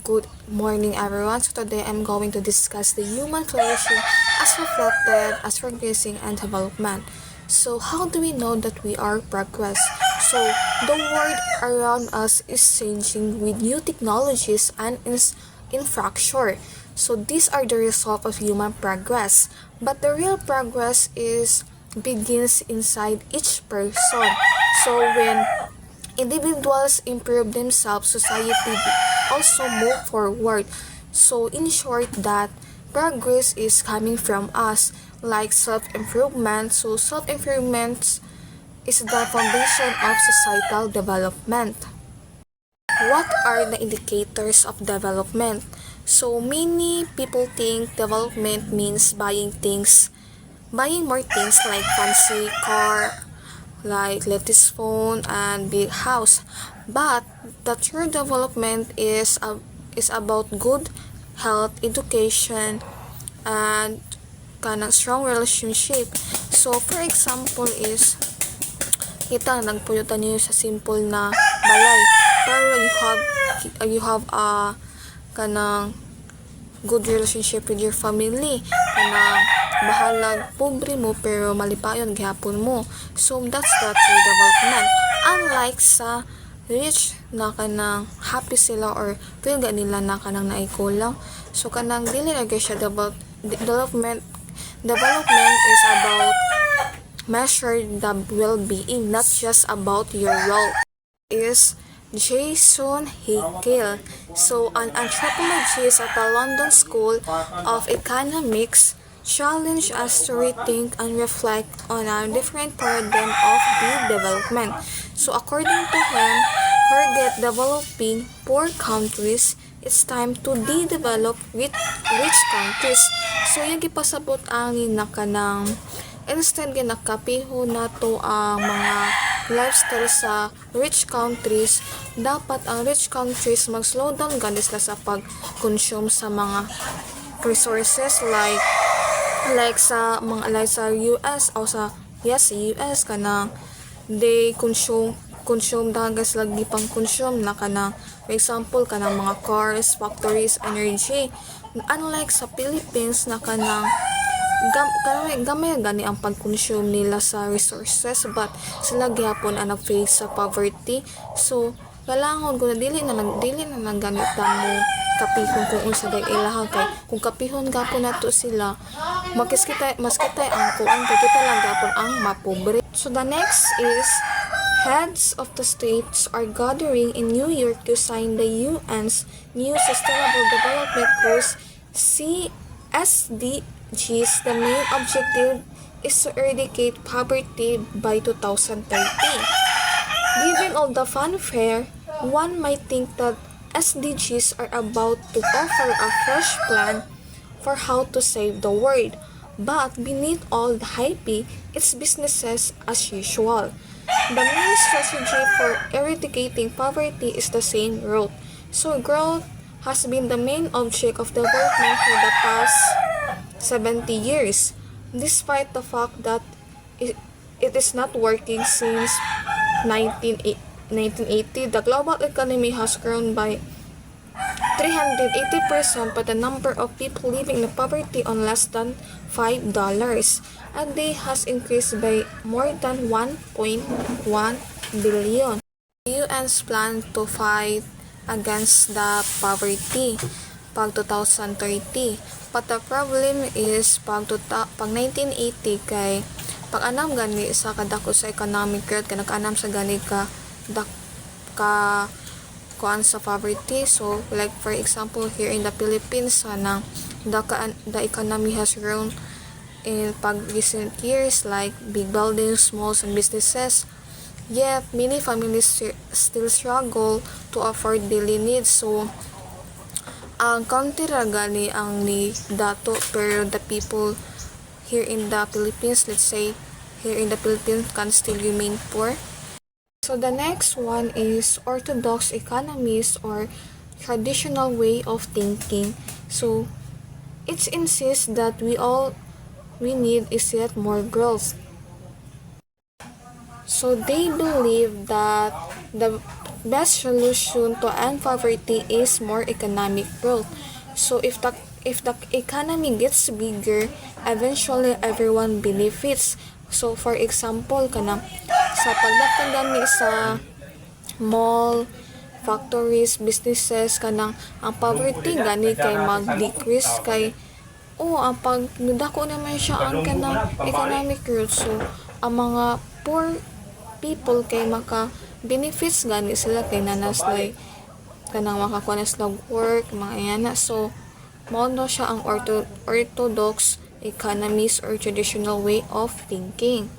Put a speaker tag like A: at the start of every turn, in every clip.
A: Good morning everyone. So today I'm going to discuss the human flourishing as reflected as progressing and development. So how do we know that we are progress? So the world around us is changing with new technologies and infrastructure. So these are the result of human progress. But the real progress begins inside each person. So when individuals improve themselves, society also move forward. So in short, that progress is coming from us, like self-improvement. So self-improvement is the foundation of societal development. What are the indicators of development? So many people think development means buying more things like fancy car, like latest phone and big house. But the true development is about good health, education, and kanang strong relationship. So for example is kita nagpuyutan niyo sa simple na balay, pero you have a kanang good relationship with your family, kanang bahalag pobre mo pero malipayon gihapon mo. So that's the true development. Unlike sa rich na kanang happy sila or feel ga nila na kanang naikulang, so kanang dili na siya development. Development is about measure the well-being, not just about your wealth. Is Jason Hickel. So, an anthropologist at the London School of Economics challenged us to rethink and reflect on a different paradigm of the development. So, according to him, forget developing poor countries, it's time to de-develop rich countries. So, yung gipasabot ang ni nakanang instead ginakapiho nato ang mga lifestyle sa rich countries, dapat ang rich countries mag-slow down gani sila sa pag-consume sa mga resources like sa US o sa US kana they consume dagas lagi pang consume na kana for example kanang mga cars, factories, energy. Unlike sa Philippines na kanang gamay gani ang pag-consume nila sa resources, but sila gyapon ang nag-face sa poverty. So kalangon kung dili na lang ganit mo kapihon kung unsa day ilaha kay kung kapihon gapon nato sila mas kita ang kuan kay kita lang gapon ang mapobre. So the next is heads of the states are gathering in New York to sign the UN's new Sustainable Development Goals SDGs. The main objective is to eradicate poverty by 2030. Given all the fanfare, one might think that SDGs are about to offer a fresh plan for how to save the world. But beneath all the hype, it's businesses as usual. The main strategy for eradicating poverty is the same route. So growth has been the main object of development for the past 70 years, despite the fact that it is not working since 1980. The global economy has grown by 380%, but the number of people living in poverty on less than $5 a day has increased by more than 1.1 billion. The UN's plan to fight against the poverty pag 2030. But the problem is pag 1980 kay pag anam gani sa kadako sa economic growth ka nag-anam sa gani ka kuan sa poverty. So like for example here in the Philippines sana the economy has grown in pag recent years, like big buildings, malls, and businesses. Yet many families still struggle to afford daily needs. So ang county ra gani ang ni dato, pero the people here in the Philippines, let's say here in the Philippines, can still remain poor. So the next one is orthodox economies or traditional way of thinking. So it insists that we need is yet more growth. So they believe that the best solution to end poverty is more economic growth. So if the economy gets bigger, eventually everyone benefits. So for example kanang sa pagdagdag gani sa mall, factories, businesses kanang ang poverty gani kay mag-decrease kay ang pag dako naman siya ang kanang economic growth. So ang mga poor people kay maka benefits gani sila kay nanas like kanang makakuha na sila work mga iyana. So mao na siya ang orthodox economist or traditional way of thinking.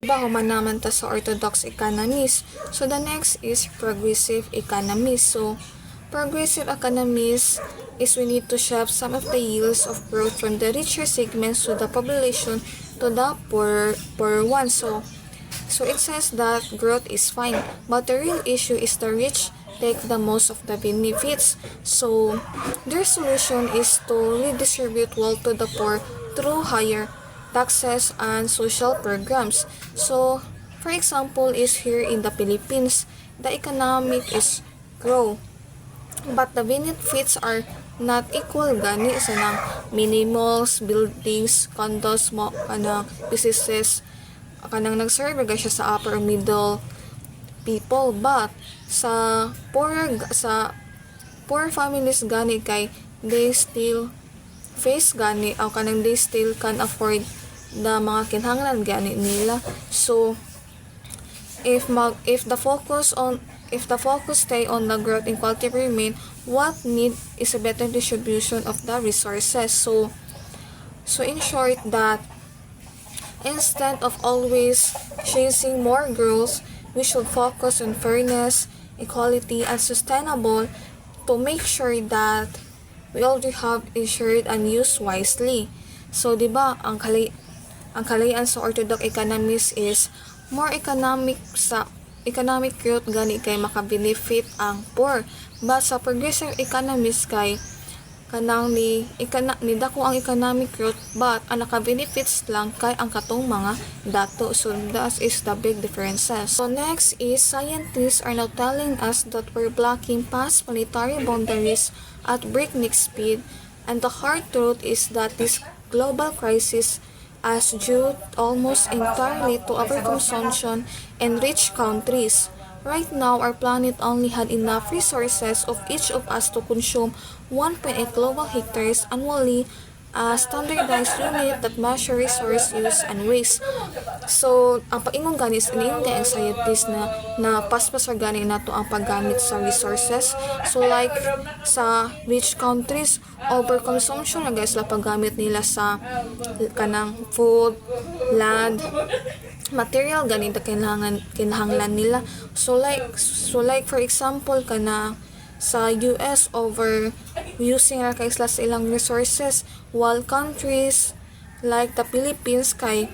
A: Diba human naman ta sa orthodox economist. So the next is progressive economist. So progressive economist is we need to shift some of the yields of growth from the richer segments to the population to the poor ones. So it says that growth is fine, but the real issue is the rich take the most of the benefits. So their solution is to redistribute wealth to the poor through higher taxes and social programs. So for example is here in the Philippines, the economic is grow, but the benefits are not equal gani sa nang mini malls, buildings, condos mo kanang businesses kanang nagserve siya sa upper middle people, but sa poor families gani kay they still face gani o kanang they still can afford the mga kinahanglan gani nila. So if the focus stay on the growth and quality remain, what need is a better distribution of the resources. So in short that instead of always chasing more growth, we should focus on fairness, equality, and sustainable to make sure that we already have ensured and used wisely. So diba ang kalayaan sa orthodox economics is more economic growth gani kay maka-benefit ang poor, but sa progressive economics kay kanang ni dako ang economic growth but ang naka-benefits lang kay ang katong mga dato. So that is the big differences. So next is scientists are now telling us that we're blocking past planetary boundaries at breakneck speed, and the hard truth is that this global crisis as due almost entirely to overconsumption in rich countries. Right now, our planet only had enough resources of each of us to consume 1.8 global hectares annually, a standardized unit that measure resource use and waste. So, ang paingon gani is iniingon ang scientists na paspasar gani nato ang paggamit sa resources. So, like sa rich countries, overconsumption na guys la paggamit nila sa kanang food, land, material gani na kinahanglan nila. So like for example kana sa US over using ra kay sila sa ilang resources, while countries like the Philippines kay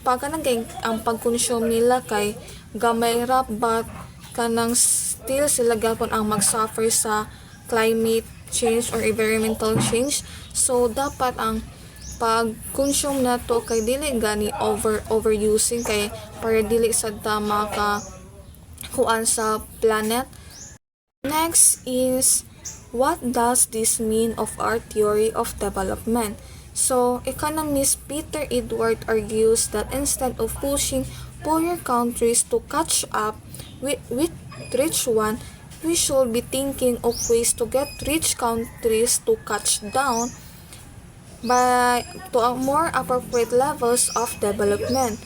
A: pagkanang kay ang pagkonsume nila kay gamay ra, but kanang still sila gapon ang magsuffer sa climate change or environmental change. So dapat ang pag-consume nato kay dili gani overusing kay para dili sad ta maka kuan sa planet. Next is what does this mean of our theory of development? So economist Peter Edward argues that instead of pushing poorer countries to catch up with rich one, we should be thinking of ways to get rich countries to catch down to a more appropriate levels of development.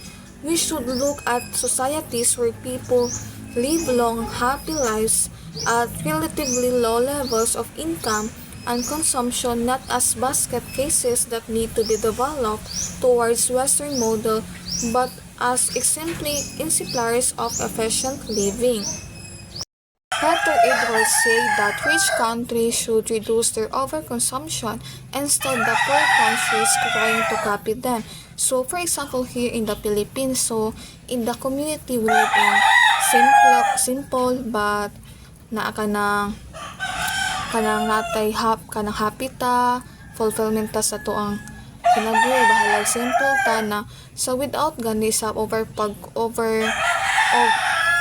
A: We should look at societies where people live long, happy lives at relatively low levels of income and consumption, not as basket cases that need to be developed towards Western model, but as exemplars of efficient living. Dr. Edwards said that rich countries should reduce their overconsumption instead the poor countries trying to copy them. So, for example, here in the Philippines, so in the community we live in simple but kanang natay happy ta, fulfillment ta sa tuang kinabuhi, bahalag simple ta na so without gani sa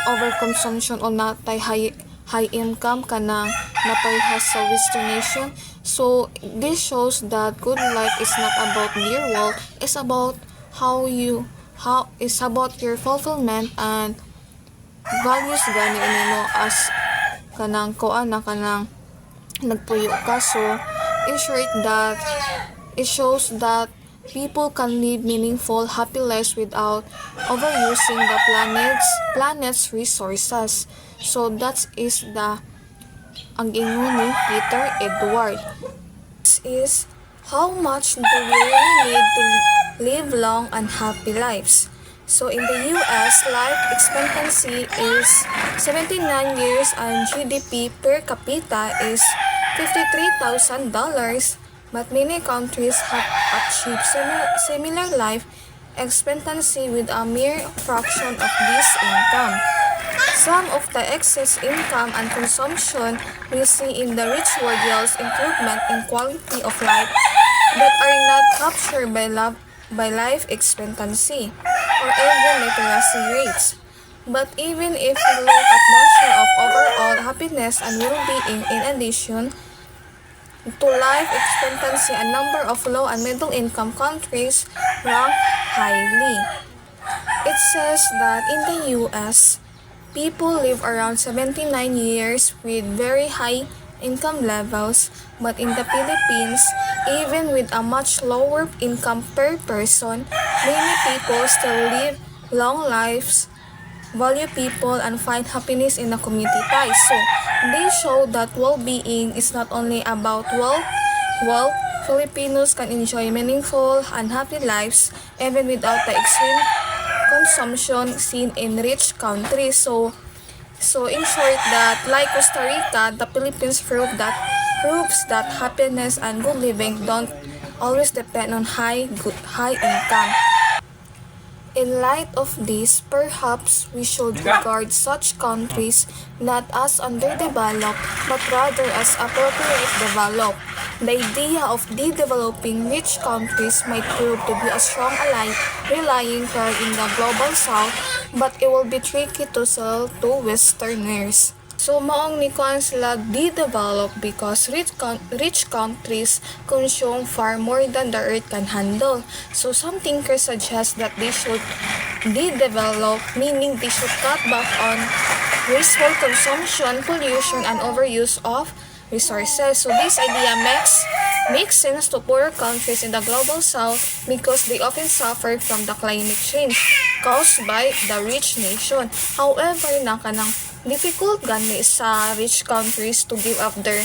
A: overconsumption o natay high income kanang naparehas sa Western nation. So this shows that good life is not about mere wealth, it's about how is about your fulfillment and values gani nimo as kanang kanang nagpuyo ka. So in short, that it shows that people can live meaningful, happy lives without overusing the planet's resources. So that is ang ingon ni Peter Edward. This is how much do we really need to live long and happy lives. So in the US, life expectancy is 79 years and GDP per capita is $53,000, but many countries have achieved similar life expectancy with a mere fraction of this income. Some of the excess income and consumption we see in the rich world yields improvement in quality of life that are not captured by life expectancy or even literacy rates. But even if we look at measure of overall happiness and well-being in addition to life expectancy, a number of low and middle income countries rank highly. It says that in the US, people live around 79 years with very high income levels, but in the Philippines, even with a much lower income per person, many people still live long lives, value people, and find happiness in the community ties. So they show that well-being is not only about wealth. Filipinos can enjoy meaningful and happy lives even without the extreme consumption seen in rich countries. So in short, that like Costa Rica, the Philippines proves that happiness and good living don't always depend on high income. In light of this, perhaps we should regard such countries not as underdeveloped but rather as appropriately developed. The idea of de-developing rich countries might prove to be a strong ally relying here in the global south, but it will be tricky to sell to Westerners. So maong ni kuan sila de-develop because rich countries consume far more than the earth can handle. So some thinkers suggest that they should de-develop, meaning they should cut back on wasteful consumption, pollution, and overuse of resources. So this idea makes sense to poorer countries in the global south because they often suffer from the climate change caused by the rich nation. However, kanang difficult gani sa rich countries to give up their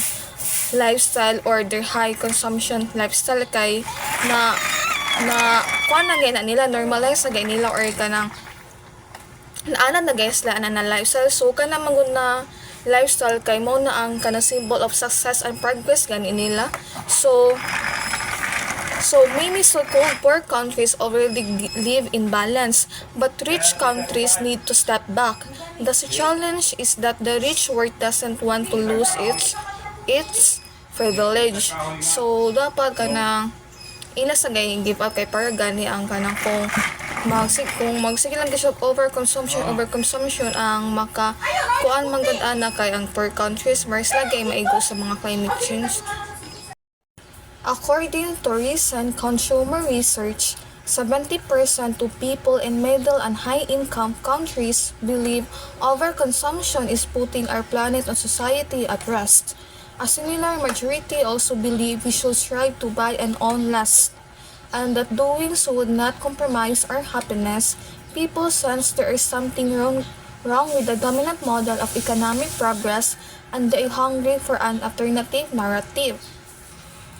A: lifestyle or their high consumption lifestyle kay na kuan na gay na nila normalize na gay nila or kanang naanad na guys la na lifestyle. So kana magud na lifestyle kay mo na ang kana symbol of success and progress gani nila. So many so-called poor countries already live in balance, but rich countries need to step back. The challenge is that the rich world doesn't want to lose its privilege. So dapat kanang ina sa gay give up kay para gani ang kanang kung magsige lang gyud overconsumption ang kuan manggod ana kay ang poor countries mas lagay maigo sa mga climate change. According to recent consumer research, 70% of people in middle and high-income countries believe overconsumption is putting our planet and society at rest. A similar majority also believe we should strive to buy and own less, and that doing so would not compromise our happiness. People sense there is something wrong with the dominant model of economic progress, and they are hungry for an alternative narrative.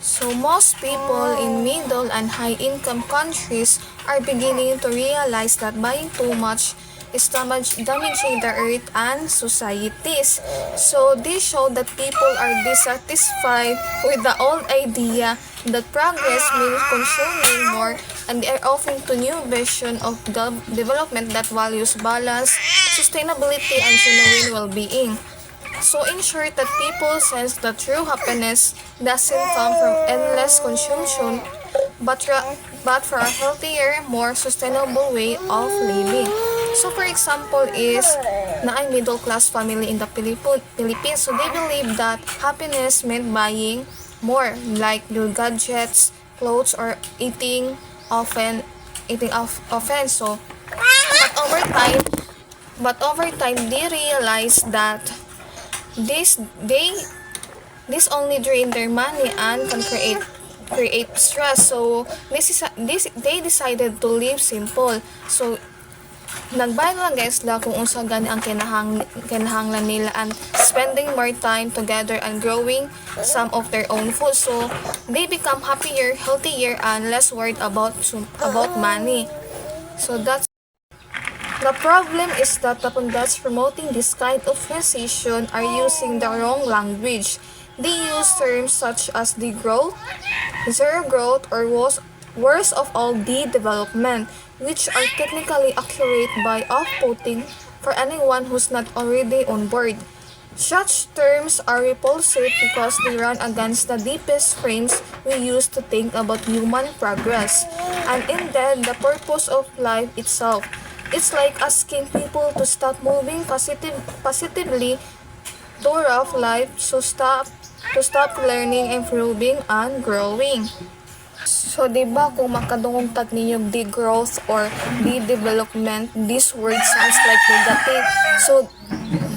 A: So most people in middle and high-income countries are beginning to realize that buying too much is damaging the earth and societies. So this show that people are dissatisfied with the old idea that progress means consuming more, and they are offering to new vision of the development that values balance, sustainability, and genuine well-being. So in short, that people sense that true happiness doesn't come from endless consumption, but from a healthier, more sustainable way of living. So for example is na ay middle class family in the Philippines. So they believe that happiness meant buying more like new gadgets, clothes, or eating often. So but over time they realize that this they this only drain their money and can create stress. So they decided to live simple. So nagbayad lang guys la kung unsa gani ang kinahanglan nila and spending more time together and growing some of their own food. So they become happier, healthier, and less worried about money. So the problem is that the pundits promoting this kind of transition are using the wrong language. They use terms such as degrowth, zero growth, or worst of all, de-development, which are technically accurate by off-putting for anyone who's not already on board. Such terms are repulsive because they run against the deepest frames we use to think about human progress, and indeed the purpose of life itself. It's like asking people to stop moving positively throughout life, to stop learning, improving, and growing. So, di ba kung makadungog tag ninyo degrowth or de-development, this word sounds like negative. So,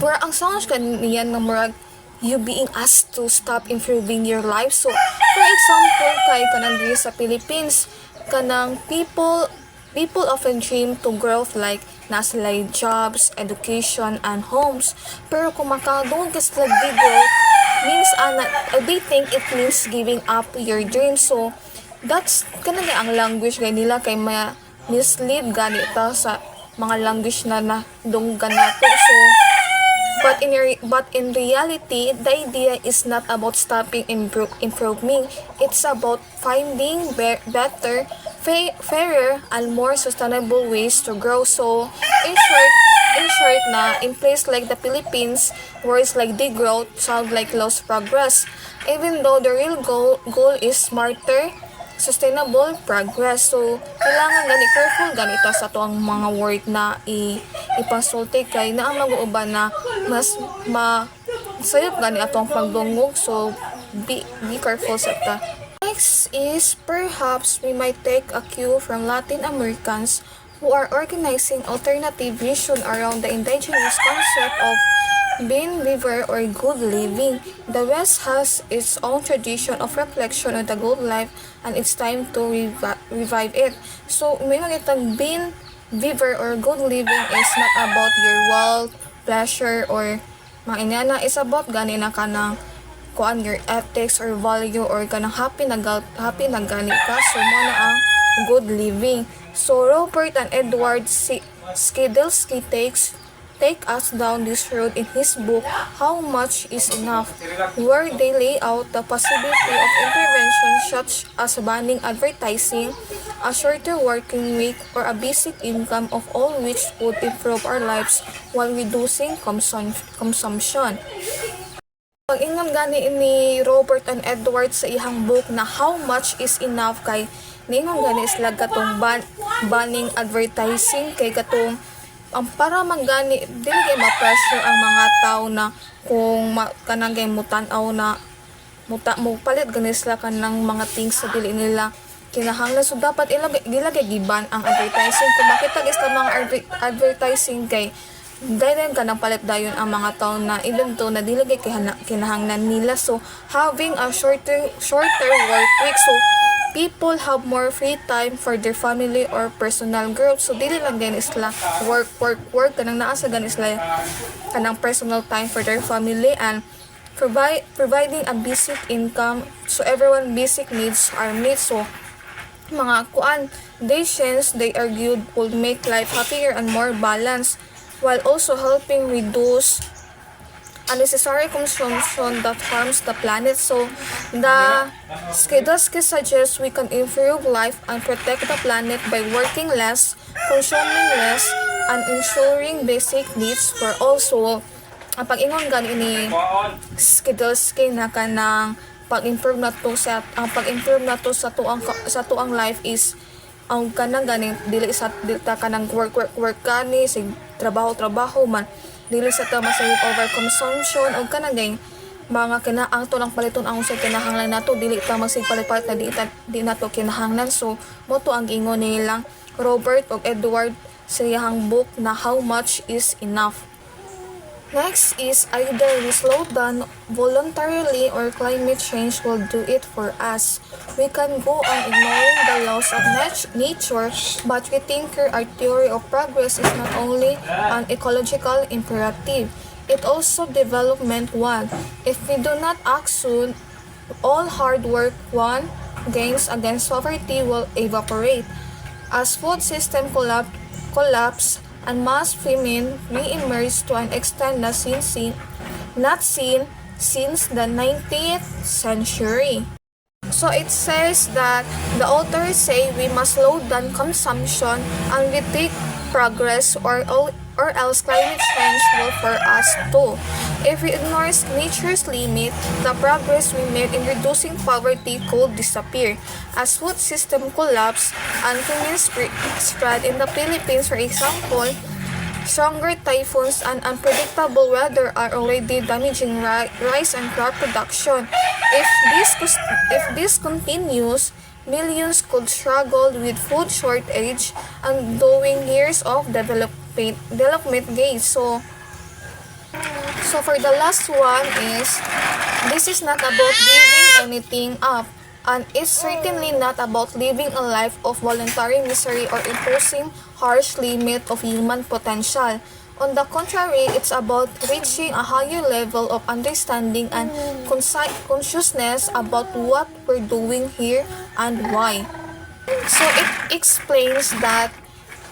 A: ang sounds ka niyan na murag you being asked to stop improving your life. So, for example, kay kanang diri sa Philippines, kanang people often dream to growth like nasa jobs, education, and homes. Pero kung makadungog ka sila degrowth, means they think it means giving up your dreams. So, that's kanang ang language kay nila kay mislead ganito sa mga language na dunggan nato. So, but in reality, the idea is not about stopping improving. It's about finding better, fairer, and more sustainable ways to grow. So, in short na, in place like the Philippines, words like degrowth sound like lost progress, even though the real goal is smarter, sustainable progress. So, kailangan careful ganito sa to ang mga word na ipasulti kay na ang mag-uuban na mas sayop gani atong pagdungog. So, be careful sa ta. Next is perhaps we might take a cue from Latin Americans who are organizing alternative vision around the indigenous concept of being liver or good living. The West has its own tradition of reflection on the good life and it's time to revive it. So, may itang being liver or good living is not about your wealth, pleasure, or mga inana. It's about gani na kanang kuan your ethics or value or kanang happy na gani ka. So, mo na ang good living. So, Robert and Edward Skidelsky take us down this road in his book, How Much Is Enough, where they lay out the possibility of intervention such as banning advertising, a shorter working week, or a basic income, of all which would improve our lives while reducing consumption. Pag-ingon gani ni Robert and Edward sa ihang book na How Much Is Enough kay ningon gani sila katong banning advertising kay katong ang para magani dili kay ma-pressure ang mga tao na kung kanang gay mutan-aw na mo palit gani sila kanang mga things sa dili nila kinahanglan. So dapat ilagay giban ang advertising. Kung makita guys ta mga advertising kay dayon kanang palit dayon ang mga tao na even to na dili kay kinahanglan nila. So having a shorter work week, so people have more free time for their family or personal growth. So dili lang gani sila work kanang naa sa gani sila kanang personal time for their family and providing a basic income so everyone basic needs are met. So mga Dacians, they argued, would make life happier and more balanced while also helping reduce unnecessary consumption that harms the planet. So, the Skidelsky suggests we can improve life and protect the planet by working less, consuming less, and ensuring basic needs for all. So, ang pag-ingon gani ni Skidelsky na kanang pag-improve na to sa tuang life is ang kanang gani dili ta kanang work gani sig trabaho man, dili sa ta masayop over consumption og kanang gay mga kinaang to lang paliton ang usay kinahanglan nato, dili ta magsigpalit-palit na di nato kinahanglan. So mo to ang ingon nilang Robert og Edward sa iyang book na How Much is Enough. Next is either we slow down voluntarily or climate change will do it for us. We can go on ignoring the laws of nature, but we think our theory of progress is not only an ecological imperative, it also development one. If we do not act soon, all hard work won gains against poverty will evaporate. As food system collapse and mass famine re-emerged to an extent not seen since the 19th century. So it says that the authors say we must slow down consumption and we take progress or else climate change will for us too. If we ignore nature's limit, the progress we made in reducing poverty could disappear. As food system collapse and famine spread in the Philippines, for example, stronger typhoons and unpredictable weather are already damaging rice and crop production. If this continues, millions could struggle with food shortage and doing years of development gains. So for the last one is, this is not about giving anything up, and it's certainly not about living a life of voluntary misery or imposing harsh limit of human potential. On the contrary, it's about reaching a higher level of understanding and consciousness about what we're doing here and why. So it explains that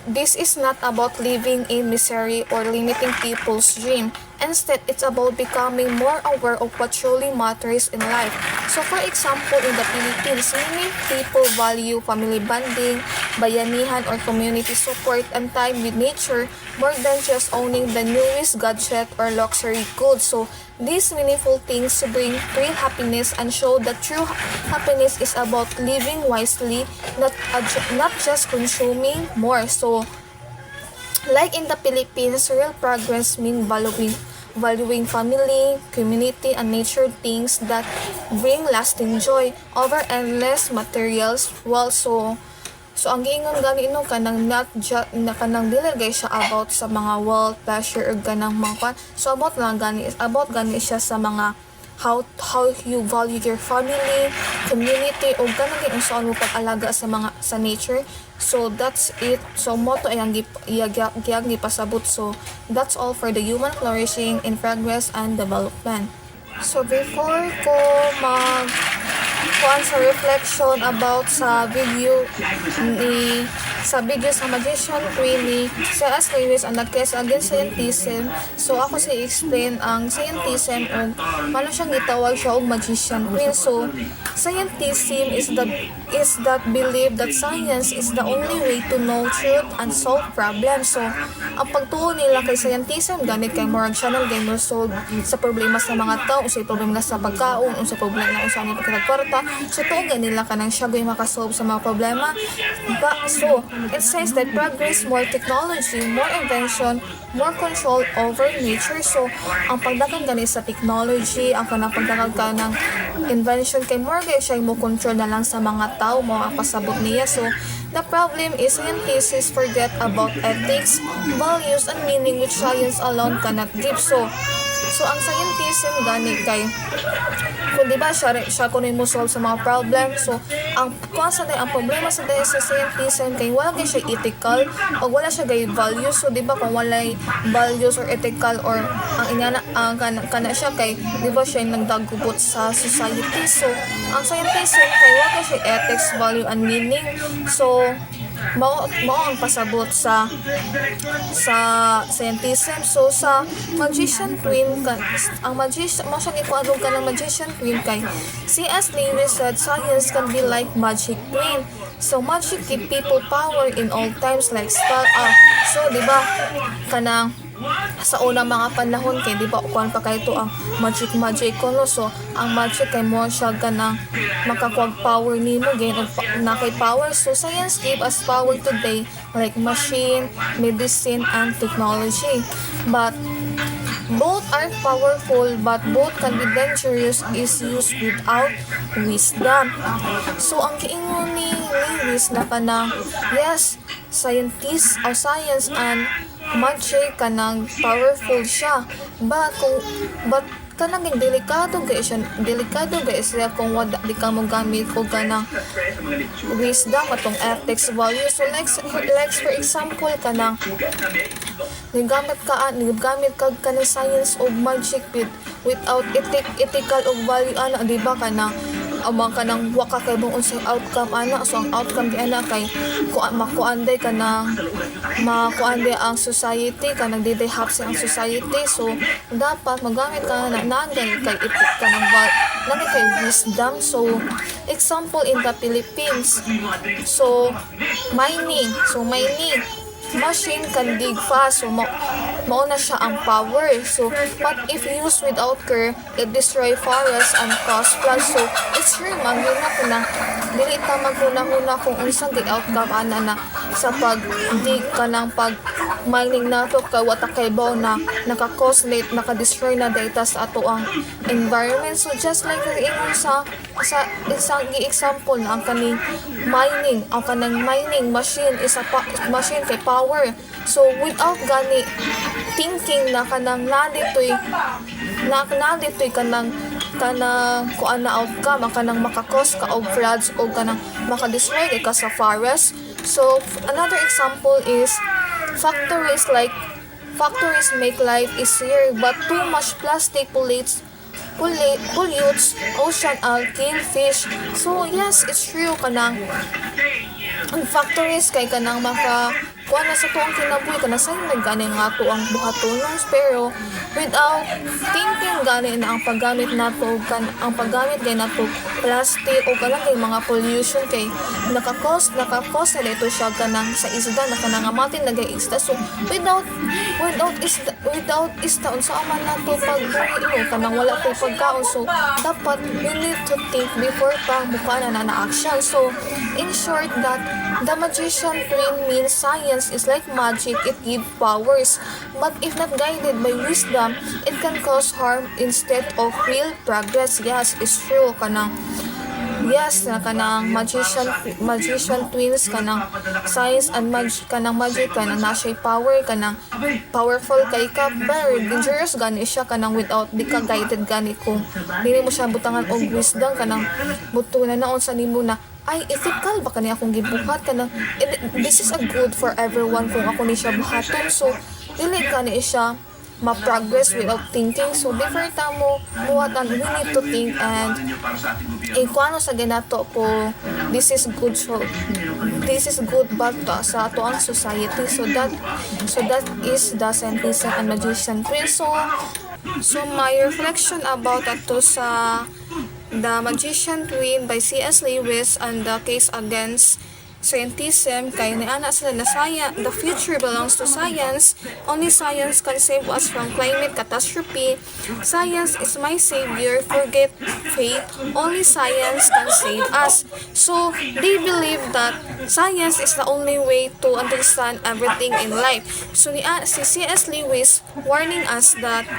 A: this is not about living in misery or limiting people's dream. Instead, it's about becoming more aware of what truly matters in life. So for example, in the Philippines, many people value family bonding, bayanihan or community support and time with nature more than just owning the newest gadget or luxury goods. So these meaningful things bring real happiness and show that true happiness is about living wisely, not just consuming more. So like in the Philippines, real progress means valuing family, community, and nature things that bring lasting joy over endless materials. So ang giingon gani no kanang kanang dili gay siya about sa mga wealth, pleasure or ganang mga so about gani siya sa mga how you value your family, community o ganang kung saan mo pag-alaga sa nature. So that's it. So motto ay ang gipasabot. So that's all for the human flourishing in progress and development. So before ko sa reflection about sa video sa Magician Queen ni C.S. Lewis ang nag-case against scientism. So ako si explain ang scientism o paano siyang gitawag siya og Magician Queen. So scientism is that belief that science is the only way to know truth and solve problems. So ang pagtuo nila kay scientism ganit kay murag channel game mo solve sa problema sa mga tao, sa problema sa pagkaon, sa problema sa ano pagkakwarta. So tuogan nila kanang siya gay makasolve sa mga problema. So it says that progress, more technology, more invention, more control over nature. So ang pagdagan gani sa technology, ang kanang pagdagan ka ng invention kay more gay siya mo control na lang sa mga tao mo ang pasabot niya. So the problem is scientists forget about ethics, values, and meaning which science alone cannot give. So ang scientism gani kay kung di ba siya kunin mo solve sa mga problem. So ang problema sa scientism kay wala kay siya ethical o wala siya gay values. So di ba kung wala values or ethical or ang kana siya kay di ba siya nagdagubot sa society. So ang scientism kay wala siya ethics, value, and meaning. So mao ang pasabot sa scientism. So sa Magician Queen ang magician mo siya ikuadong ka ng Magician Queen kay C.S. Lewis said science can be like magic queen. So magic give people power in all times like spell. So di ba kanang sa unang mga panahon kay di ba kuan pa kay ito ang magic kuno. So ang magic kay mo siya ganang makakuag power nimo gain na kay power. So science give us power today like machine, medicine and technology, but both are powerful, but both can be dangerous is used without wisdom. So ang kiingon ni Lewis na kanang yes, scientist or science and magic kanang powerful siya, but kanang delikado guys siya kung wala di ka mo gamit ko kanang wisdom atong ethics value. So like for example kanang nigamit ka kanang science o magic without ethical o value ana di ba kanang amang kanang wa ka kay buong unsay outcome ana. So ang outcome di ana kay makuanday kanang makuanday ang society kanang diday hapsi ang society. So dapat magamit ka na nagan kay etik kanang nagay kay wisdom. So example in the Philippines, so mining machine can dig fast, so mauna siya ang power. So but if used without care, it destroy forests and cause floods. So it's true man ko na dili ta maguna kung unsang di outcome ana na sa pag-dig ka ng pag mining nato kay wata kay baw na naka-cause late naka-destroy na data sa ato ang environment. So just like ingon sa isang example na ang kaning mining machine is a machine kay power. So without gani thinking na kanang naditoy kanang kuan na outcome ang kanang makakos ka og floods o kanang makadestroy ka sa forest. So another example is factories make life easier, but too much plastic pollutes ocean and kill fish. So yes, it's true kanang ang factories kay kanang maka kuan na sa tuang kinabuhi kana sa gani nga to ang buhaton, pero without thinking gani na ang paggamit nato ang paggamit kay nato plastic o kanang kay mga pollution kay naka-cause na dito siya kanang sa isda na kanang amatin lagay isda. So without isda unsa man nato pagbuhi kanang wala to pagkaon. So dapat we need to think before pa muka na action. So in short, that the magician twin means science is like magic, it gives powers, but if not guided by wisdom, it can cause harm instead of real progress. Yes, it's true kanang yes na kanang magician twins kanang science and magic kanang nasay power kanang powerful kay ka, very dangerous gani siya kanang without di ka guided gani kung dili mo siya butangan og wisdom kanang butunan naon sa nimo na ay ethical ba kani akong gibuhat kanang this is a good for everyone kung ako ni siya buhaton. So dili kani siya ma-progress without thinking. So before ta mo buhatan, we need to think and kung ano sa ginato po this is good but sa ato ang society. So that is the scientist and magician twin. So my reflection about ato sa The Magician Twin by C.S. Lewis and the case against scientism kay niana sila na the future belongs to science. Only science can save us from climate catastrophe. Science is my savior. Forget faith. Only science can save us. So they believe that science is the only way to understand everything in life. So si C.S. Lewis warning us that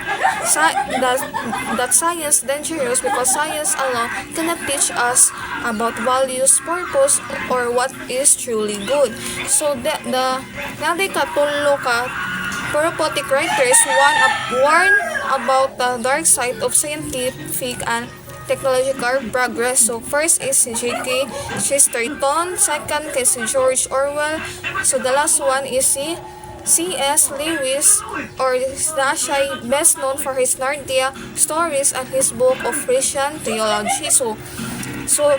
A: science dangerous because science alone cannot teach us about values, purpose, or what is truly good. So naday katulo ka prophetic writers warn about the dark side of scientific and technological progress. So first is si J.K. Chesterton, second kay si George Orwell. So the last one is si C.S. Lewis, or siya best known for his Narnia stories and his book of Christian theology. So So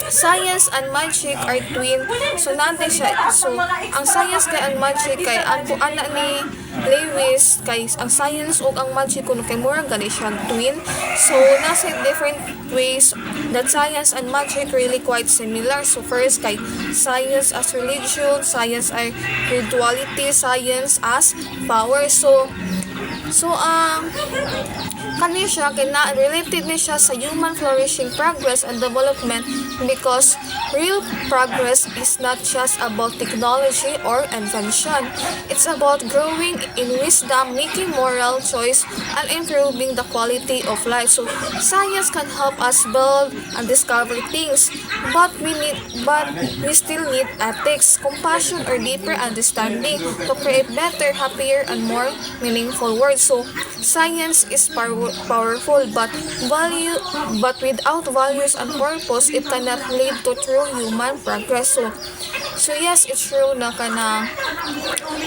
A: science and magic are twin. So nante siya. So ang science kay ang magic kay ang ana ni Lewis kay ang science ug ang magic kuno kay murag gani siya twin. So nasa different ways that science and magic really quite similar. So first kay science as religion, science as spirituality, science as power. Kani siya related ni siya sa human flourishing, progress and development, because real progress is not just about technology or invention. It's about growing in wisdom, making moral choice, and improving the quality of life. So science can help us build and discover things, but we still need ethics, compassion, or deeper understanding to create better, happier, and more meaningful world. So science is powerful, but without values and purpose, it cannot lead to true human progress. So yes, it's true na kanang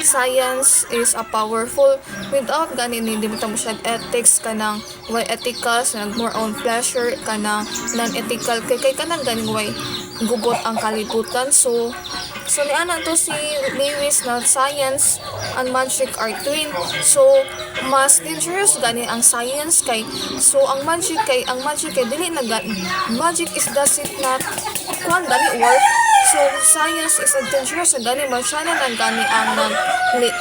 A: science is a powerful, without ganin hindi mo siya ethics kanang way ethical sa more on pleasure kanang non-ethical kay kanang ganing way gubot ang kalibutan. So ni ana to si Lewis na science and magic are twin. So mas dangerous gani ang science kay ang magic kay dili na magic is does it not kung gani work. So science is a dangerous so gani man siya na gani ang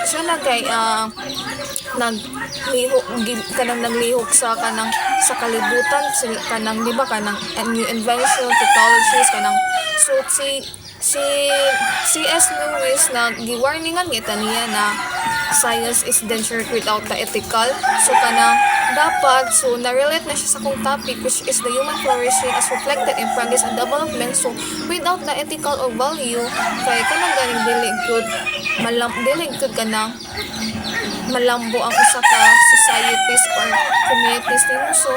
A: siya na kay naglihok sa kalibutan kanang di ba kanang new invention technologies kanang so si C.S. Lewis na giwarningan kita niya na science is dangerous without the ethical. So kanang dapat na-relate na siya sa kong topic, which is the human flourishing as reflected in progress and development. So without the ethical or value kay kanang ganing dili good kanang malambo ang usa ka societies or communities nimo. So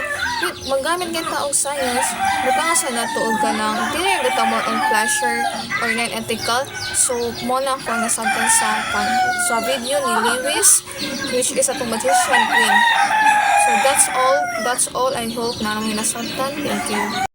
A: magamit kay taong science butang sa nato og kanang dili gata more on pleasure or non-ethical. So mo na ako nasabtan sa video ni Lewis, which is atong magician queen. So that's all. I hope na namin nasabtan. Thank you.